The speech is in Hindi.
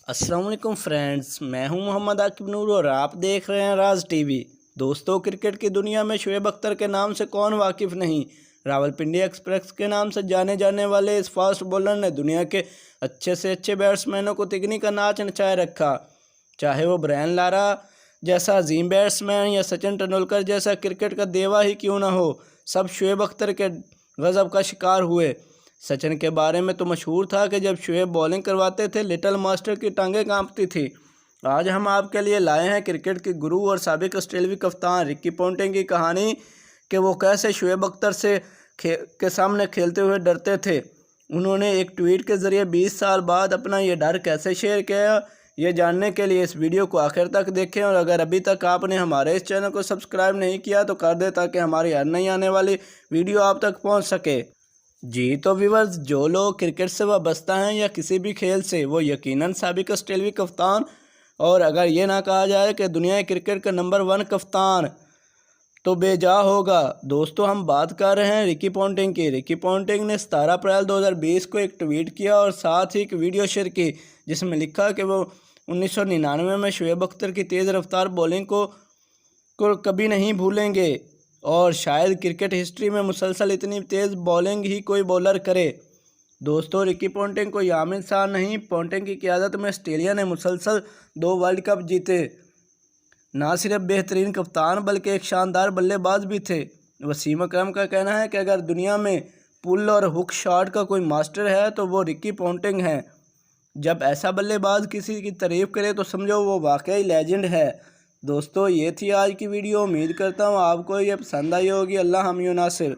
अस्सलाम वालेकुम फ्रेंड्स, मैं हूं मोहम्मद आकिब नूर और आप देख रहे हैं राज टीवी। दोस्तों, क्रिकेट की दुनिया में शुएब अख्तर के नाम से कौन वाकिफ़ नहीं। रावलपिंडी एक्सप्रेस के नाम से जाने जाने वाले इस फास्ट बॉलर ने दुनिया के अच्छे से अच्छे बैट्समैनों को तिगनी का नाच नचाए रखा। चाहे वो ब्रायन लारा जैसा अजीम बैट्समैन या सचिन तेंदुलकर जैसा क्रिकेट का देवा ही क्यों ना हो, सब शुएब अख्तर के गज़ब का शिकार हुए। सचिन के बारे में तो मशहूर था कि जब शुएब बॉलिंग करवाते थे लिटिल मास्टर की टांगें कांपती थी। आज हम आपके लिए लाए हैं क्रिकेट के गुरु और साबिक ऑस्ट्रेलियावी कप्तान रिकी पॉन्टिंग की कहानी कि वो कैसे शुएब अख्तर के सामने खेलते हुए डरते थे। उन्होंने एक ट्वीट के ज़रिए 20 साल बाद अपना ये डर कैसे शेयर किया, ये जानने के लिए इस वीडियो को आखिर तक देखें। और अगर अभी तक आपने हमारे इस चैनल को सब्सक्राइब नहीं किया तो कर दें, ताकि हमारी हर नई आने वाली वीडियो आप तक पहुंच सके। जी तो व्यूअर्स, जो लोग क्रिकेट से वाबस्ता हैं या किसी भी खेल से, वो यकीनन साबिक ऑस्ट्रेलियावी कप्तान, और अगर ये ना कहा जाए कि दुनिया क्रिकेट का नंबर 1 कप्तान, तो बेजा होगा। दोस्तों, हम बात कर रहे हैं रिकी पॉन्टिंग की। रिकी पॉन्टिंग ने 17 अप्रैल 2020 को एक ट्वीट किया और साथ ही एक वीडियो शेयर की, जिसमें लिखा कि वो 1999 में शुएब अख्तर की तेज़ रफ्तार बॉलिंग को कभी नहीं भूलेंगे और शायद क्रिकेट हिस्ट्री में मुसलसल इतनी तेज़ बॉलिंग ही कोई बॉलर करे। दोस्तों, रिकी पॉन्टिंग कोई आम इंसान नहीं। पॉन्टिंग की क़यादत में ऑस्ट्रेलिया ने मुसलसल 2 वर्ल्ड कप जीते। ना सिर्फ बेहतरीन कप्तान बल्कि एक शानदार बल्लेबाज भी थे। वसीम अकरम का कहना है कि अगर दुनिया में पुल और हुक शॉट का कोई मास्टर है तो वो रिकी पॉन्टिंग है। जब ऐसा बल्लेबाज किसी की तारीफ़ करे तो समझो वो वाकई लेजेंड है। दोस्तों, ये थी आज की वीडियो। उम्मीद करता हूँ आपको ये पसंद आई होगी। अल्लाह हम नासिर।